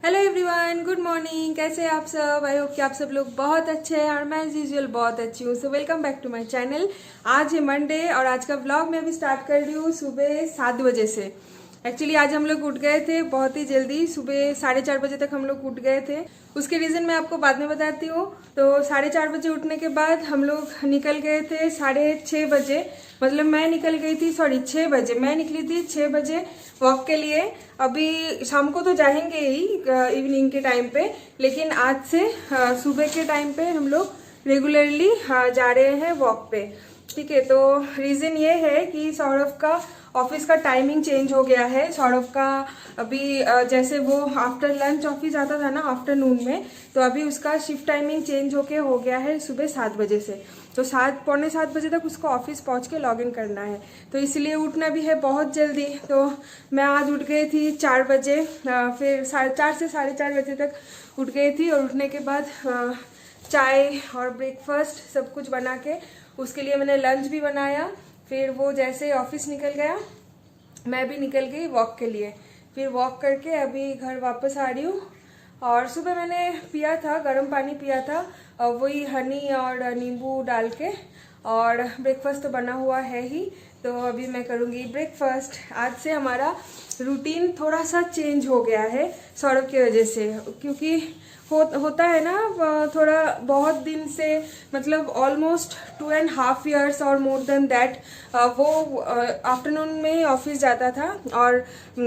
Hello everyone, good morning. कैसे हैं आप सब? आई होप कि आप सब लोग बहुत अच्छे हैं और मैं एज यूजुअल बहुत अच्छी हूँ। So welcome back to my channel. आज है मंडे और आज का व्लॉग मैं अभी स्टार्ट कर रही हूँ सुबह 7 बजे से। एक्चुअली आज हम लोग उठ गए थे बहुत ही जल्दी, सुबह 4:30 बजे तक हम लोग उठ गए थे। उसके रीज़न मैं आपको बाद में बताती हूँ। तो 4:30 बजे उठने के बाद हम लोग निकल गए थे 6:30 बजे, मतलब मैं निकल गई थी, सॉरी 6 बजे मैं निकली थी 6 बजे वॉक के लिए। अभी शाम को तो जाएंगे ही इवनिंग के टाइम पे, लेकिन आज से सुबह के टाइम पे हम लोग रेगुलरली जा रहे हैं वॉक पे। ठीक है, तो रीज़न ये है कि सौरभ का ऑफिस का टाइमिंग चेंज हो गया है। सौरभ का अभी जैसे वो आफ्टर लंच ऑफिस आता था ना आफ्टरनून में, तो अभी उसका शिफ्ट टाइमिंग चेंज होके हो गया है सुबह 7 बजे से। तो 7 पौने 7 बजे तक उसको ऑफिस पहुंच के लॉग इन करना है, तो इसलिए उठना भी है बहुत जल्दी। तो मैं आज उठ गई थी 4 बजे, फिर 4:30 से 4:30 बजे तक उठ गई थी। और उठने के बाद चाय और ब्रेकफास्ट सब कुछ बना के उसके लिए मैंने लंच भी बनाया। फिर वो जैसे ऑफिस निकल गया मैं भी निकल गई वॉक के लिए। फिर वॉक करके अभी घर वापस आ रही हूँ। और सुबह मैंने पिया था, गर्म पानी पिया था, वही हनी और नींबू डाल के। और ब्रेकफास्ट तो बना हुआ है ही, तो अभी मैं करूँगी ब्रेकफास्ट। आज से हमारा रूटीन थोड़ा सा चेंज हो गया है सौरभ की वजह से, क्योंकि होता है ना थोड़ा बहुत दिन से, मतलब ऑलमोस्ट 2.5 years और मोर देन दैट वो आफ्टरनून में ही ऑफिस जाता था और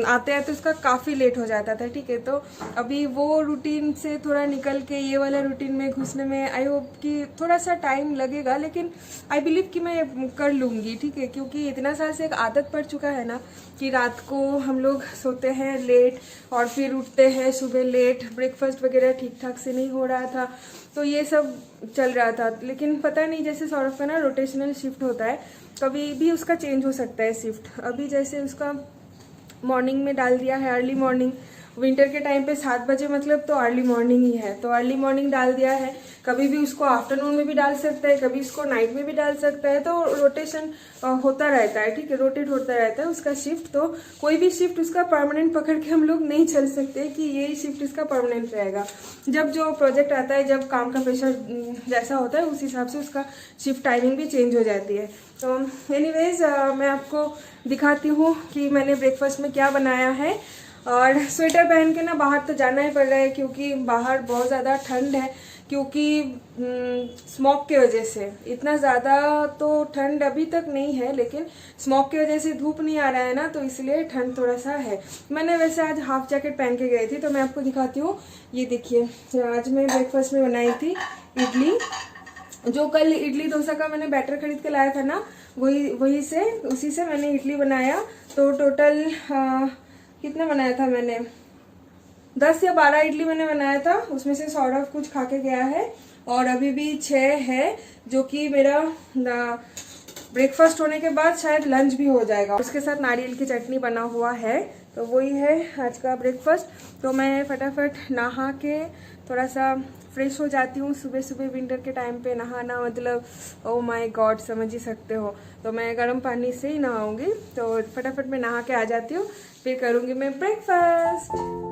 आते आते उसका काफ़ी लेट हो जाता था। ठीक है, तो अभी वो रूटीन से थोड़ा निकल के ये वाला रूटीन में घुसने में आई होप कि थोड़ा सा टाइम लगेगा, लेकिन आई बिलीव कि मैं कर लूँगी। ठीक है, क्योंकि इतना साल से एक आदत पड़ चुका है ना कि रात को हम लोग सोते हैं लेट और फिर उठते हैं सुबह लेट, ब्रेकफास्ट वगैरह ठीक ठाक से नहीं हो रहा था, तो ये सब चल रहा था। लेकिन पता नहीं, जैसे सौरभ का ना रोटेशनल शिफ्ट होता है, कभी भी उसका चेंज हो सकता है शिफ्ट। अभी जैसे उसका मॉर्निंग में डाल दिया है अर्ली मॉर्निंग, विंटर के टाइम पे 7 बजे मतलब तो अर्ली मॉर्निंग ही है, तो अर्ली मॉर्निंग डाल दिया है। कभी भी उसको आफ्टरनून में भी डाल सकता है, कभी इसको नाइट में भी डाल सकता है, तो रोटेशन होता रहता है। ठीक है, रोटेट होता रहता है उसका शिफ्ट। तो कोई भी शिफ्ट उसका परमानेंट पकड़ के हम लोग नहीं चल सकते कि यही शिफ्ट इसका परमानेंट रहेगा। जब जो प्रोजेक्ट आता है, जब काम का प्रेशर जैसा होता है, उस हिसाब से उसका शिफ्ट टाइमिंग भी चेंज हो जाती है। तो एनीवेज मैं आपको दिखाती हूँ कि मैंने ब्रेकफास्ट में क्या बनाया है। और स्वेटर पहन के ना बाहर तो जाना ही पड़ रहा है, क्योंकि बाहर बहुत ज़्यादा ठंड है, क्योंकि स्मॉग की वजह से। इतना ज़्यादा तो ठंड अभी तक नहीं है, लेकिन स्मॉग की वजह से धूप नहीं आ रहा है ना, तो इसलिए ठंड थोड़ा सा है। मैंने वैसे आज हाफ जैकेट पहन के गई थी, तो मैं आपको दिखाती हूँ। ये देखिए, आज मैं ब्रेकफास्ट में बनाई थी इडली। जो कल इडली डोसा का मैंने बैटर खरीद के लाया था ना, उसी से मैंने इडली बनाया। तो टोटल कितना बनाया था मैंने, 10 या 12 इडली मैंने बनाया था। उसमें से सौरभ कुछ खा के गया है और अभी भी 6 है, जो कि मेरा ब्रेकफास्ट होने के बाद शायद लंच भी हो जाएगा। उसके साथ नारियल की चटनी बना हुआ है, तो वही है आज का ब्रेकफास्ट। तो मैं फटाफट नहा के थोड़ा सा फ्रेश हो जाती हूँ। सुबह सुबह विंटर के टाइम पे नहाना मतलब ओ माय गॉड, समझ ही सकते हो। तो मैं गर्म पानी से ही नहाऊंगी, तो फटाफट मैं नहा के आ जाती हूँ, फिर करूँगी मैं ब्रेकफास्ट।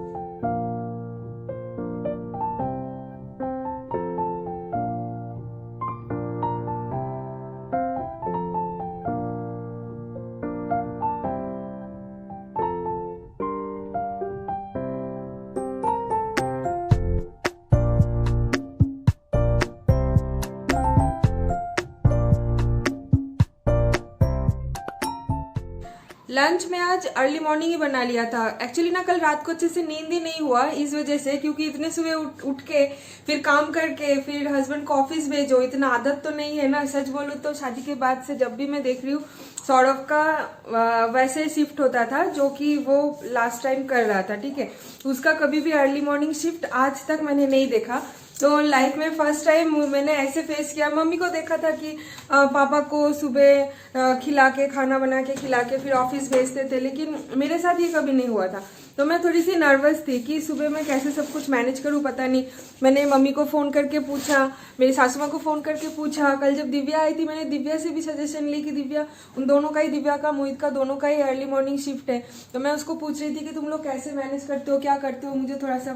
लंच में आज अर्ली मॉर्निंग ही बना लिया था। एक्चुअली ना कल रात को अच्छे से नींद ही नहीं हुआ इस वजह से, क्योंकि इतने सुबह उठ के फिर काम करके फिर हस्बैंड को ऑफिस भेजो, इतना आदत तो नहीं है ना। सच बोलूँ तो शादी के बाद से जब भी मैं देख रही हूँ सौरभ का वैसे शिफ्ट होता था जो कि वो लास्ट टाइम कर रहा था। ठीक है, उसका कभी भी अर्ली मॉर्निंग शिफ्ट आज तक मैंने नहीं देखा। तो लाइफ में फर्स्ट टाइम मैंने ऐसे फेस किया। मम्मी को देखा था कि पापा को सुबह खिला के, खाना बना के खिला के फिर ऑफिस भेजते थे, लेकिन मेरे साथ ये कभी नहीं हुआ था। तो मैं थोड़ी सी नर्वस थी कि सुबह मैं कैसे सब कुछ मैनेज करूँ, पता नहीं। मैंने मम्मी को फ़ोन करके पूछा, मेरी सासू माँ को फ़ोन करके पूछा। कल जब दिव्या आई थी मैंने दिव्या से भी सजेशन ली कि दिव्या, उन दोनों का ही, दिव्या का मोहित का दोनों का ही अर्ली मॉर्निंग शिफ्ट है। तो मैं उसको पूछ रही थी कि तुम लोग कैसे मैनेज करते हो, क्या करते हो, मुझे थोड़ा सा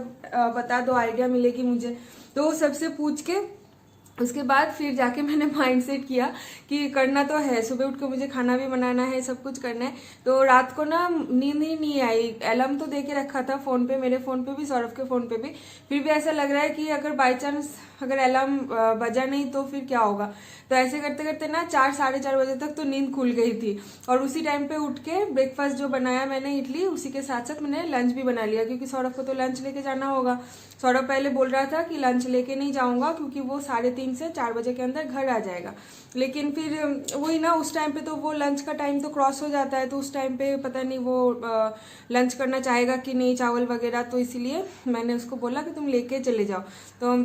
बता दो, आइडिया मिलेगी मुझे। तो सबसे पूछ के उसके बाद फिर जाके मैंने माइंड सेट किया कि करना तो है, सुबह उठ के मुझे खाना भी बनाना है, सब कुछ करना है। तो रात को ना नींद ही नहीं आई। अलार्म तो दे के रखा था फ़ोन पे, मेरे फ़ोन पे भी, सौरभ के फ़ोन पे भी। फिर भी ऐसा लग रहा है कि अगर बाई चांस अगर अलार्म बजा नहीं तो फिर क्या होगा। तो ऐसे करते करते ना 4 साढ़े 4 बजे तक तो नींद खुल गई थी। और उसी टाइम पे उठ के ब्रेकफास्ट जो बनाया मैंने इडली, उसी के साथ साथ मैंने लंच भी बना लिया, क्योंकि सौरभ को तो लंच लेके जाना होगा। सौरभ पहले बोल रहा था कि लंच लेके नहीं जाऊंगा क्योंकि वो 3:30 से 4 बजे के अंदर घर आ जाएगा। लेकिन फिर वही ना, उस टाइम पे तो वो लंच का टाइम तो क्रॉस हो जाता है, तो उस टाइम पे पता नहीं वो लंच करना चाहेगा कि नहीं, चावल वगैरह। तो इसलिए मैंने उसको बोला कि तुम लेके चले जाओ। तो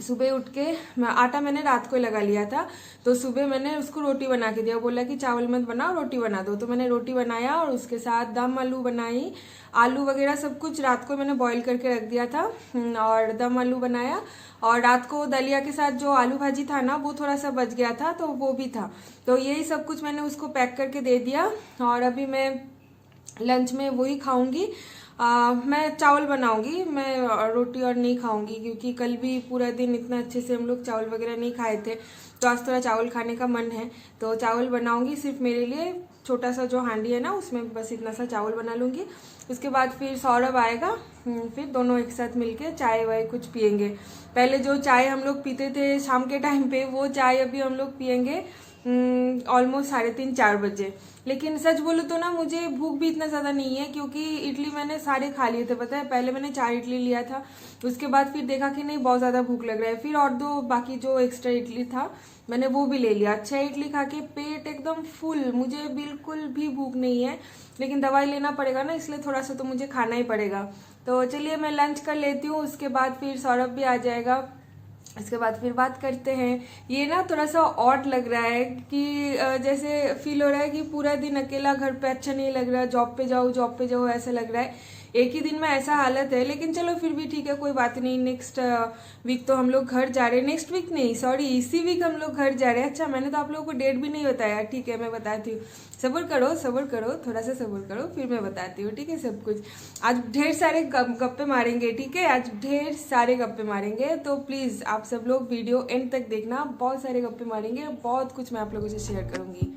सुबह उठ के आटा मैंने रात को लगा लिया था, तो सुबह मैंने उसको रोटी बना के दिया। बोला कि चावल मत बनाओ, रोटी बना दो। तो मैंने रोटी बनाया और उसके साथ दम आलू बनाई। आलू वगैरह सब कुछ रात को मैंने बॉईल करके रख दिया था और दम आलू बनाया। और रात को दलिया के साथ जो आलू भाजी था ना, वो थोड़ा सा बच गया था, तो वो भी था। तो यही सब कुछ मैंने उसको पैक करके दे दिया। और अभी मैं लंच में वही खाऊंगी। मैं चावल बनाऊंगी, मैं रोटी और नहीं खाऊंगी, क्योंकि कल भी पूरा दिन इतना अच्छे से हम लोग चावल वगैरह नहीं खाए थे। तो आज थोड़ा चावल खाने का मन है, तो चावल बनाऊंगी सिर्फ मेरे लिए। छोटा सा जो हांडी है ना, उसमें बस इतना सा चावल बना लूंगी। उसके बाद फिर सौरभ आएगा, फिर दोनों एक साथ मिलके चाय वाय कुछ पियेंगे। पहले जो चाय हम लोग पीते थे शाम के टाइम पे, वो चाय अभी हम लोग पियेंगे ऑलमोस्ट 3:30-4 बजे। लेकिन सच बोलो तो ना, मुझे भूख भी इतना ज़्यादा नहीं है, क्योंकि इडली मैंने सारे खा लिए थे, पता है। पहले मैंने 4 इडली लिया था, उसके बाद फिर देखा कि नहीं बहुत ज़्यादा भूख लग रहा है, फिर और 2 बाकी जो एक्स्ट्रा इडली था मैंने वो भी ले लिया। 6 इडली खा के पेट एकदम फुल, मुझे बिल्कुल भी भूख नहीं है। लेकिन दवाई लेना पड़ेगा ना, इसलिए थोड़ा सा तो मुझे खाना ही पड़ेगा। तो चलिए मैं लंच कर लेती हूँ, उसके बाद फिर सौरभ भी आ जाएगा, इसके बाद फिर बात करते हैं। ये ना थोड़ा सा ऑड लग रहा है कि जैसे फील हो रहा है कि पूरा दिन अकेला घर पे अच्छा नहीं लग रहा, जॉब पे जाओ ऐसा लग रहा है। एक ही दिन में ऐसा हालत है, लेकिन चलो फिर भी ठीक है, कोई बात नहीं। नेक्स्ट वीक तो हम लोग घर जा रहे हैं, नेक्स्ट वीक नहीं सॉरी, इसी वीक हम लोग घर जा रहे हैं। अच्छा, मैंने तो आप लोगों को डेट भी नहीं बताया। ठीक है, मैं बताती हूँ, सब्र करो, थोड़ा सा सब्र करो, फिर मैं बताती हूँ, ठीक है। सब कुछ आज ढेर सारे गप्पे मारेंगे, ठीक है, आज ढेर सारे गप्पे मारेंगे। तो प्लीज़ आप सब लोग वीडियो एंड तक देखना, बहुत सारे गप्पे मारेंगे, बहुत कुछ मैं आप लोगों से शेयर करूँगी।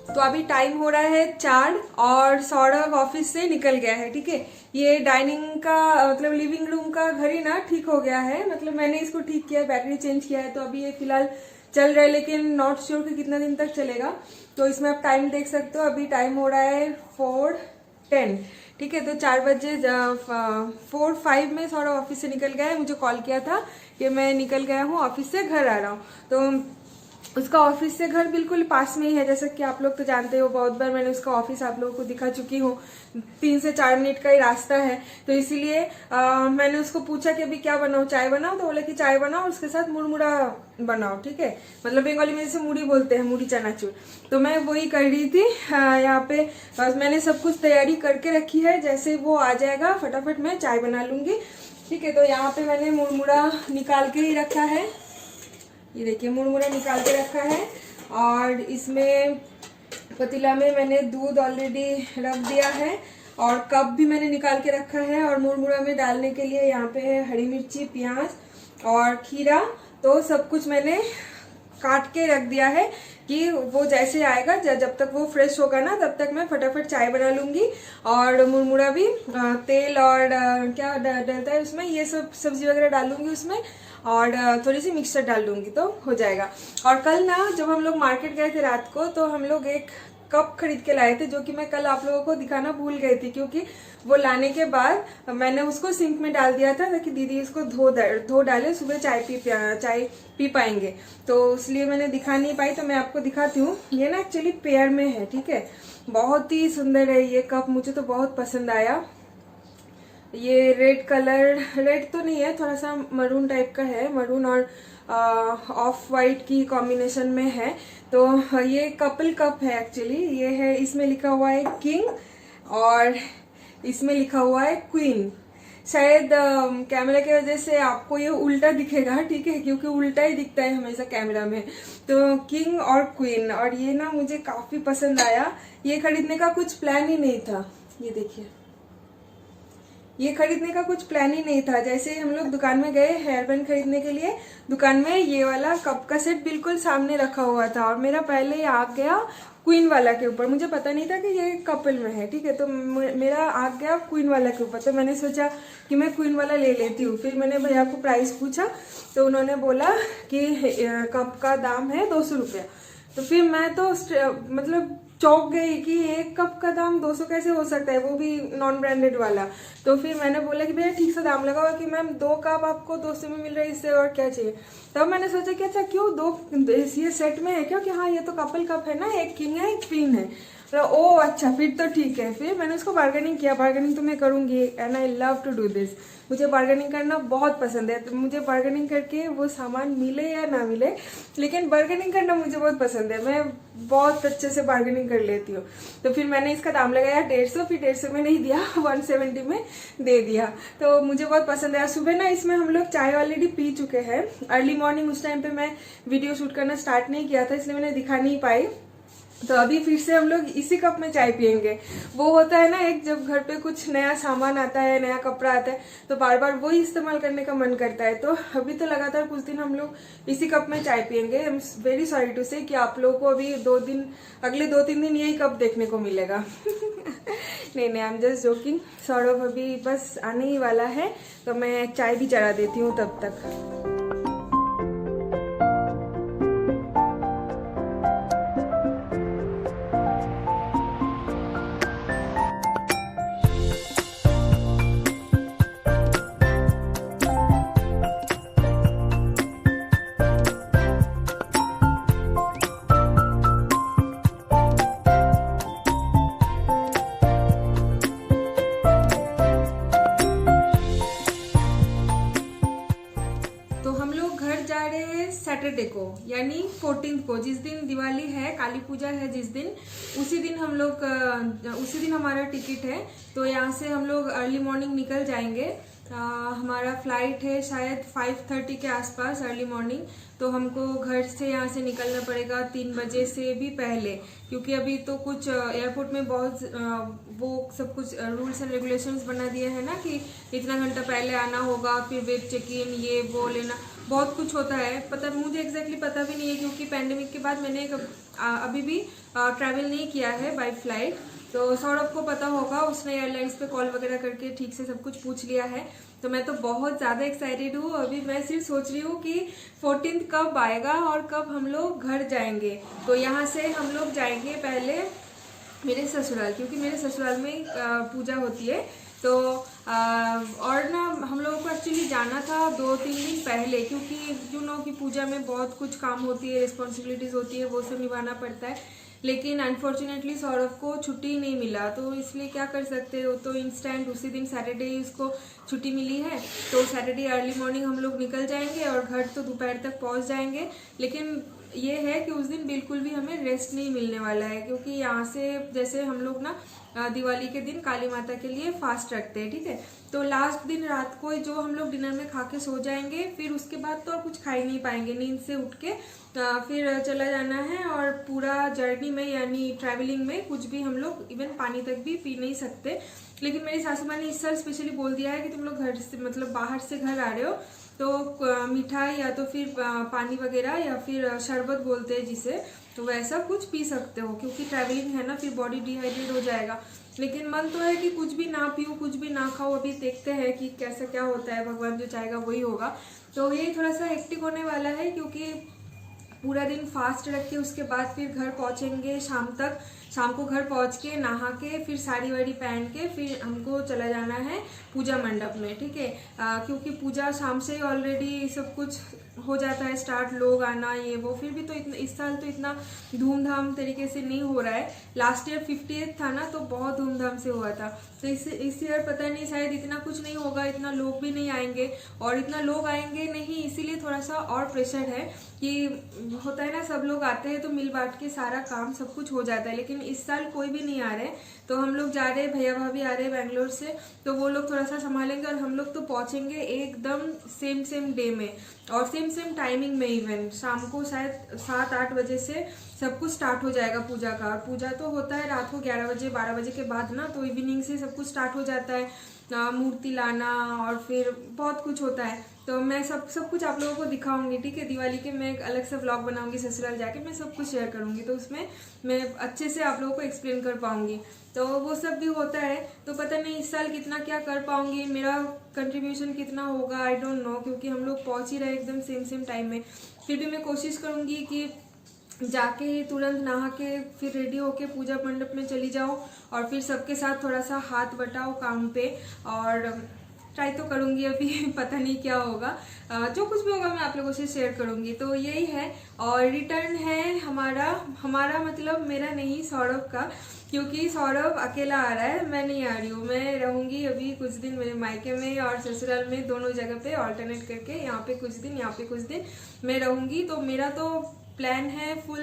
तो अभी टाइम हो रहा है 4 और सौरभ ऑफिस से निकल गया है, ठीक है। ये डाइनिंग का मतलब लिविंग रूम का घड़ी ना ठीक हो गया है, मतलब मैंने इसको ठीक किया है, बैटरी चेंज किया है। तो अभी ये फिलहाल चल रहा है, लेकिन नॉट श्योर कि कितना दिन तक चलेगा। तो इसमें आप टाइम देख सकते हो, अभी टाइम हो रहा है 4:10, ठीक है। तो 4 बजे 4:05 में सौरभ ऑफिस से निकल गया है। मुझे कॉल किया था कि मैं निकल गया हूँ ऑफिस से, घर आ रहा हूँ। तो उसका ऑफिस से घर बिल्कुल पास में ही है, जैसा कि आप लोग तो जानते हो, बहुत बार मैंने उसका ऑफिस आप लोगों को दिखा चुकी हूँ। 3 से 4 मिनट का ही रास्ता है। तो इसीलिए मैंने उसको पूछा कि अभी क्या बनाओ, चाय बनाओ। तो बोला कि चाय बनाओ और उसके साथ मुड़मुड़ा बनाओ, ठीक है। मतलब बंगाली में जैसे मुड़ी बोलते हैं, मुड़ी चनाचूर। तो मैं वही कर रही थी। यहाँ पे मैंने सब कुछ तैयारी करके रखी है, जैसे वो आ जाएगा फटाफट मैं चाय बना लूंगी, ठीक है। तो यहाँ पे मैंने मुड़मुड़ा निकाल के ही रखा है, ये देखिए मुड़मुड़ा निकाल के रखा है। और इसमें पतीला में मैंने दूध ऑलरेडी रख दिया है और कप भी मैंने निकाल के रखा है। और मुड़मुड़ा में डालने के लिए यहाँ पे है हरी मिर्ची, प्याज और खीरा। तो सब कुछ मैंने काट के रख दिया है कि वो जैसे आएगा जब तक वो फ्रेश होगा ना तब तक मैं फटाफट चाय बना लूंगी। और मुरमुरा भी तेल और क्या डलता है उसमें, ये सब सब्जी वगैरह डालूंगी उसमें और थोड़ी सी मिक्सचर डाल दूंगी तो हो जाएगा। और कल ना जब हम लोग मार्केट गए थे रात को तो हम लोग एक कप खरीद के लाए थे, जो कि मैं कल आप लोगों को दिखाना भूल गई थी, क्योंकि वो लाने के बाद मैंने उसको सिंक में डाल दिया था ताकि दीदी इसको धो डाले, सुबह चाय पी पाएंगे, तो इसलिए मैंने दिखा नहीं पाई। तो मैं आपको दिखाती हूँ। ये ना एक्चुअली पेयर में है, ठीक है, बहुत ही सुंदर है ये कप, मुझे तो बहुत पसंद आया। ये रेड कलर, रेड तो नहीं है, थोड़ा सा मरून टाइप का है, मरून और ऑफ वाइट की कॉम्बिनेशन में है। तो ये कपल कप है एक्चुअली। ये है, इसमें लिखा हुआ है किंग और इसमें लिखा हुआ है क्वीन। शायद कैमरा की वजह से आपको ये उल्टा दिखेगा, ठीक है, क्योंकि उल्टा ही दिखता है हमेशा कैमरा में। तो किंग और क्वीन, और ये ना मुझे काफी पसंद आया। ये खरीदने का कुछ प्लान ही नहीं था, ये देखिए, ये खरीदने का कुछ प्लान ही नहीं था। जैसे ही हम लोग दुकान में गए हेयर बैंड खरीदने के लिए, दुकान में ये वाला कप का सेट बिल्कुल सामने रखा हुआ था और मेरा पहले ही आ गया क्वीन वाला के ऊपर। मुझे पता नहीं था कि ये कपल में है, ठीक है, तो मेरा आ गया क्वीन वाला के ऊपर। तो मैंने सोचा कि मैं क्वीन वाला ले लेती हूँ। फिर मैंने भैया को प्राइस पूछा तो उन्होंने बोला कि कप का दाम है 200 रुपया। तो फिर मैं तो मतलब चौंक गई कि एक कप का दाम 200 कैसे हो सकता है, वो भी नॉन ब्रांडेड वाला। तो फिर मैंने बोला कि भैया ठीक सा दाम लगाओ कि मैम 2 कप आपको 200 में मिल रहा है, इससे और क्या चाहिए। तब मैंने सोचा कि अच्छा क्यों 2 ये सेट में है क्या, कि हाँ ये तो कपल कप है ना, एक किंग है एक क्वीन है। तो ओ अच्छा, फिर तो ठीक है। फिर मैंने उसको बार्गेनिंग किया, बार्गेनिंग तो मैं करूंगी and I love to do this. मुझे बार्गेनिंग करना बहुत पसंद है, तो मुझे बार्गेनिंग करके वो सामान मिले या ना मिले, लेकिन बार्गेनिंग करना मुझे बहुत पसंद है। मैं बहुत अच्छे से बार्गेनिंग कर लेती हूँ। तो फिर मैंने इसका दाम लगाया 150, फिर 150 में नहीं दिया, 170 में दे दिया। तो मुझे बहुत पसंद है। सुबह ना इसमें हम लोग चाय ऑलरेडी पी चुके हैं, अर्ली मॉर्निंग। उस टाइम पे मैं वीडियो शूट करना स्टार्ट नहीं किया था, इसलिए मैंने दिखा नहीं पाई। तो अभी फिर से हम लोग इसी कप में चाय पियेंगे। वो होता है ना, एक जब घर पे कुछ नया सामान आता है, नया कपड़ा आता है, तो बार बार वही इस्तेमाल करने का मन करता है। तो अभी तो लगातार कुछ दिन हम लोग इसी कप में चाय पियेंगे। I am very sorry to say कि आप लोगों को अभी अगले 2-3 दिन यही कप देखने को मिलेगा। नहीं, I am just joking. Saurabh अभी बस आने ही वाला है, तो मैं चाय भी चढ़ा देती हूँ तब तक। सैटरडे को यानी 14 को, जिस दिन दिवाली है, काली पूजा है जिस दिन, उसी दिन हमारा टिकट है। तो यहाँ से हम लोग अर्ली मॉर्निंग निकल जाएंगे। हमारा फ्लाइट है शायद 5:30 के आसपास अर्ली मॉर्निंग। तो हमको घर से यहाँ से निकलना पड़ेगा 3 बजे से भी पहले, क्योंकि अभी तो कुछ एयरपोर्ट में बहुत वो सब कुछ रूल्स एंड रेगुलेशंस बना दिए हैं ना, कि इतना घंटा पहले आना होगा, फिर वेब चेक इन, ये वो लेना, बहुत कुछ होता है। मुझे एग्जैक्टली पता भी नहीं है, क्योंकि पैंडेमिक के बाद मैंने अभी भी ट्रैवल नहीं किया है बाय फ्लाइट। तो सौरभ को पता होगा, उसने एयरलाइंस पे कॉल वगैरह करके ठीक से सब कुछ पूछ लिया है। तो मैं तो बहुत ज़्यादा एक्साइटेड हूँ। अभी मैं सिर्फ सोच रही हूँ कि 14 कब आएगा और कब हम लोग घर जाएंगे। तो यहाँ से हम लोग जाएंगे पहले मेरे ससुराल, क्योंकि मेरे ससुराल में पूजा होती है। तो और ना हम लोगों को एक्चुअली जाना था 2-3 दिन पहले, क्योंकि की पूजा में बहुत कुछ काम होती है, रिस्पॉन्सिबिलिटीज़ होती है, वो सब निभाना पड़ता है। लेकिन अनफॉर्चुनेटली सौरभ को छुट्टी नहीं मिला, तो इसलिए क्या कर सकते हो। तो इंस्टेंट उसी दिन सैटरडे ही उसको छुट्टी मिली है, तो सैटरडे अर्ली मॉर्निंग हम लोग निकल जाएंगे और घर तो दोपहर तक पहुंच जाएंगे। लेकिन ये है कि उस दिन बिल्कुल भी हमें रेस्ट नहीं मिलने वाला है, क्योंकि यहाँ से जैसे हम लोग ना दिवाली के दिन काली माता के लिए फास्ट रखते हैं, ठीक है। तो लास्ट दिन रात को जो हम लोग डिनर में खा के सो जाएंगे, फिर उसके बाद तो और कुछ खा ही नहीं पाएंगे। नींद से उठ के फिर चला जाना है, और पूरा जर्नी में यानी ट्रैवलिंग में कुछ भी हम लोग इवन पानी तक भी पी नहीं सकते। लेकिन मेरी सासू माँ ने इस साल स्पेशली बोल दिया है कि तुम लोग घर से मतलब बाहर से घर आ रहे हो तो मिठाई या तो फिर पानी वगैरह या फिर शरबत बोलते हैं जिसे, तो वैसा कुछ पी सकते हो, क्योंकि ट्रैवलिंग है ना, फिर बॉडी डिहाइड्रेट हो जाएगा। लेकिन मन तो है कि कुछ भी ना पीऊँ, कुछ भी ना खाओ, अभी देखते हैं कि कैसा क्या होता है, भगवान जो चाहेगा वही होगा। तो ये थोड़ा सा हेक्टिक होने वाला है, क्योंकि पूरा दिन फास्ट रख के उसके बाद फिर घर पहुंचेंगे शाम तक। शाम को घर पहुंच के नहा के फिर साड़ी वाड़ी पहन के फिर हमको चला जाना है पूजा मंडप में, ठीक है। क्योंकि पूजा शाम से ही ऑलरेडी सब कुछ हो जाता है स्टार्ट, लोग आना ये वो। फिर भी तो इतना इस साल तो इतना धूमधाम तरीके से नहीं हो रहा है। लास्ट ईयर 50th था ना, तो बहुत धूमधाम से हुआ था। तो इस ईयर पता नहीं, शायद इतना कुछ नहीं होगा, इतना लोग भी नहीं आएंगे, और इतना लोग आएंगे नहीं, इसीलिए थोड़ा सा और प्रेशर है कि होता है ना, सब लोग आते हैं तो मिल बांट के सारा काम सब कुछ हो जाता है। लेकिन इस साल कोई भी नहीं आ रहे, तो हम लोग जा रहे हैं, भैया भाभी आ रहे हैं बैंगलोर से, तो वो लोग थोड़ा सा संभालेंगे, और हम लोग तो पहुंचेंगे एकदम सेम डे में और सेम टाइमिंग में। इवन शाम को शायद 7-8 बजे से सब कुछ स्टार्ट हो जाएगा पूजा का। और पूजा तो होता है रात को 11 बजे 12 बजे के बाद ना, तो इवनिंग से सब कुछ स्टार्ट हो जाता है, मूर्ति लाना और फिर बहुत कुछ होता है। तो मैं सब कुछ आप लोगों को दिखाऊंगी, ठीक है। दिवाली के मैं एक अलग से व्लॉग बनाऊंगी ससुराल जाके, मैं सब कुछ शेयर करूंगी, तो उसमें मैं अच्छे से आप लोगों को एक्सप्लेन कर पाऊंगी। तो वो सब भी होता है, तो पता नहीं इस साल कितना क्या कर पाऊंगी, मेरा कंट्रीब्यूशन कितना होगा, आई डोंट नो, क्योंकि हम लोग पहुंच ही रहे एकदम सेम टाइम में। फिर भी मैं कोशिश करूंगी कि जाके ही तुरंत नहा के फिर रेडी होके पूजा मंडप में चली जाऊं, और फिर सबके साथ थोड़ा सा हाथ बटाओ काम पे, और ट्राई तो करूंगी। अभी पता नहीं क्या होगा, जो कुछ भी होगा मैं आप लोगों से शेयर करूंगी। तो यही है, और रिटर्न है हमारा मतलब मेरा नहीं, सौरभ का, क्योंकि सौरभ अकेला आ रहा है, मैं नहीं आ रही हूँ। मैं रहूंगी अभी कुछ दिन मेरे मायके में और ससुराल में, दोनों जगह पे ऑल्टरनेट करके, यहाँ पे कुछ दिन यहाँ पे कुछ दिन मैं रहूंगी। तो मेरा तो प्लान है फुल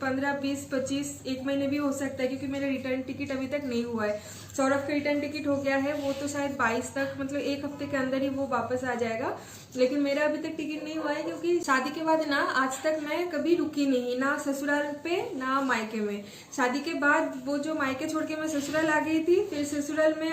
15, 20, 25, एक महीने भी हो सकता है, क्योंकि मेरा रिटर्न टिकट अभी तक नहीं हुआ है। सौरभ का रिटर्न टिकट हो गया है, वो तो शायद 22 तक, मतलब एक हफ्ते के अंदर ही वो वापस आ जाएगा। लेकिन मेरा अभी तक टिकट नहीं हुआ है, क्योंकि शादी के बाद ना आज तक मैं कभी रुकी नहीं, ना ससुराल पे ना मायके में। शादी के बाद वो जो मायके छोड़ के मैं ससुराल आ गई थी, फिर ससुराल में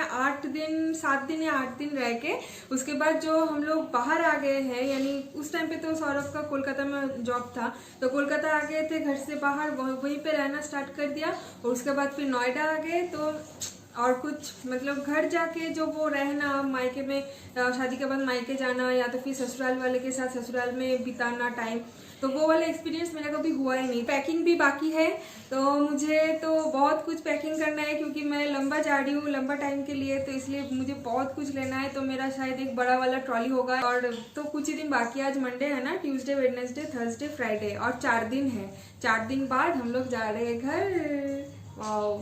7 दिन या 8 दिन रह के उसके बाद जो हम लोग बाहर आ गए हैं, यानी उस टाइम पे तो सौरभ का कोलकाता में जॉब था, तो कोलकाता आ गए थे घर से बाहर, वहीं पे रहना स्टार्ट कर दिया। और उसके बाद फिर नोएडा आ गए, तो और कुछ मतलब घर जाके जो वो रहना मायके में, शादी के बाद मायके जाना या तो फिर ससुराल वाले के साथ ससुराल में बिताना टाइम, तो वो वाला एक्सपीरियंस मेरा कभी हुआ ही नहीं। पैकिंग भी बाकी है, तो मुझे तो बहुत कुछ पैकिंग करना है, क्योंकि मैं लंबा जा रही हूँ लंबा टाइम के लिए, तो इसलिए मुझे बहुत कुछ लेना है। तो मेरा शायद एक बड़ा वाला ट्रॉली होगा, और तो कुछ ही दिन बाकी, आज मंडे है ना, ट्यूसडे, वेडनेसडे, थर्सडे, फ्राइडे, और 4 दिन है। 4 दिन बाद हम लोग जा रहे हैं घर। वाओ,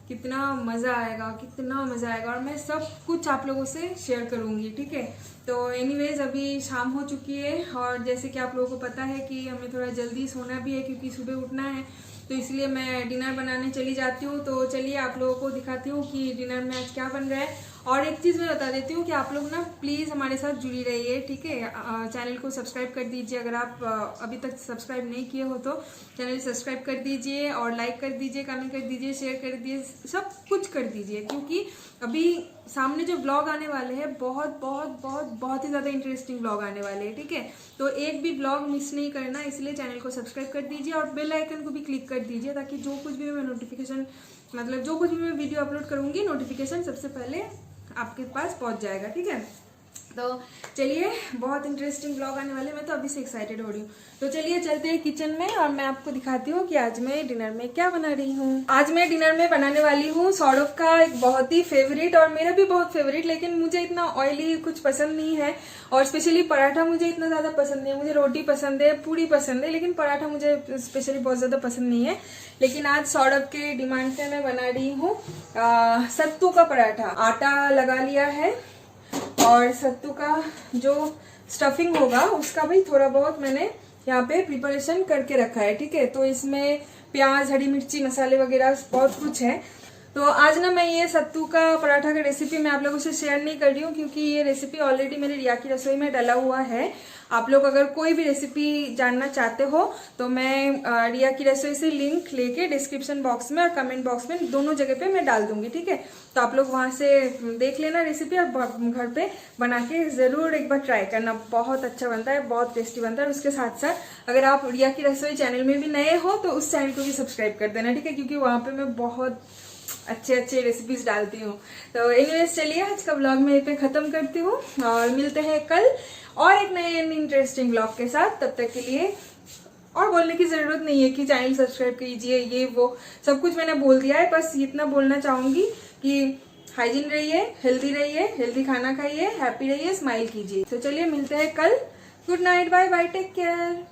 कितना मज़ा आएगा, कितना मज़ा आएगा, और मैं सब कुछ आप लोगों से शेयर करूँगी, ठीक है। तो एनीवेज अभी शाम हो चुकी है, और जैसे कि आप लोगों को पता है कि हमें थोड़ा जल्दी सोना भी है, क्योंकि सुबह उठना है, तो इसलिए मैं डिनर बनाने चली जाती हूँ। तो चलिए आप लोगों को दिखाती हूँ कि डिनर में आज क्या बन रहा है। और एक चीज़ मैं बता देती हूँ कि आप लोग ना प्लीज़ हमारे साथ जुड़ी रहिए, ठीक है। चैनल को सब्सक्राइब कर दीजिए, अगर आप अभी तक सब्सक्राइब नहीं किए हो तो चैनल सब्सक्राइब कर दीजिए, और लाइक कर दीजिए, कमेंट कर दीजिए, शेयर कर दीजिए, सब कुछ कर दीजिए, क्योंकि अभी सामने जो ब्लॉग आने वाले हैं बहुत ही ज़्यादा इंटरेस्टिंग ब्लॉग आने वाले हैं, ठीक है। तो एक भी ब्लॉग मिस नहीं करना, इसलिए चैनल को सब्सक्राइब कर दीजिए, और बेल आइकन को भी क्लिक कर दीजिए, ताकि जो कुछ भी मैं नोटिफिकेशन, मतलब जो कुछ भी मैं वीडियो अपलोड करूँगी, नोटिफिकेशन सबसे पहले आपके पास पहुंच जाएगा, ठीक है। तो चलिए, बहुत इंटरेस्टिंग ब्लॉग आने वाले, मैं तो अभी से एक्साइटेड हो रही हूँ। तो चलिए चलते हैं किचन में, और मैं आपको दिखाती हूँ कि आज मैं डिनर में क्या बना रही हूँ। आज मैं डिनर में बनाने वाली हूँ सौरभ का एक बहुत ही फेवरेट, और मेरा भी बहुत फेवरेट, लेकिन मुझे इतना ऑयली कुछ पसंद नहीं है, और स्पेशली पराठा मुझे इतना ज़्यादा पसंद नहीं है। मुझे रोटी पसंद है, पूड़ी पसंद है, लेकिन पराठा मुझे स्पेशली बहुत ज़्यादा पसंद नहीं है। लेकिन आज सौरभ के डिमांड से मैं बना रही हूँ सत्तू का पराठा। आटा लगा लिया है, और सत्तू का जो स्टफिंग होगा उसका भी थोड़ा बहुत मैंने यहाँ पे प्रिपरेशन करके रखा है, ठीक है। तो इसमें प्याज, हरी मिर्ची, मसाले वगैरह बहुत कुछ है। तो आज ना मैं ये सत्तू का पराठा का रेसिपी मैं आप लोगों से शेयर नहीं कर रही हूँ, क्योंकि ये रेसिपी ऑलरेडी मेरे रिया की रसोई में डला हुआ है। आप लोग अगर कोई भी रेसिपी जानना चाहते हो तो मैं रिया की रसोई से लिंक लेके डिस्क्रिप्शन बॉक्स में और कमेंट बॉक्स में दोनों जगह पे मैं डाल दूंगी, ठीक है। तो आप लोग वहां से देख लेना रेसिपी और घर पे बना के जरूर एक बार ट्राई करना। बहुत अच्छा बनता है, बहुत टेस्टी बनता है। उसके साथ साथ अगर आप रिया की रसोई चैनल में भी नए हो तो उस चैनल को भी सब्सक्राइब कर देना, ठीक है, क्योंकि वहां पे मैं बहुत अच्छे अच्छे रेसिपीज डालती हूँ। तो एनीवेज चलिए आज का व्लॉग मैं यहीं पे खत्म करती हूँ और मिलते हैं कल और एक नए इंटरेस्टिंग व्लॉग के साथ। तब तक के लिए और बोलने की जरूरत नहीं है कि चैनल सब्सक्राइब कीजिए, ये वो सब कुछ मैंने बोल दिया है। बस इतना बोलना चाहूंगी कि हाइजीन रहिए, हेल्दी खाना खाइए, हैप्पी रहिए, स्माइल कीजिए। तो चलिए मिलते हैं कल। Good night, bye bye, take care.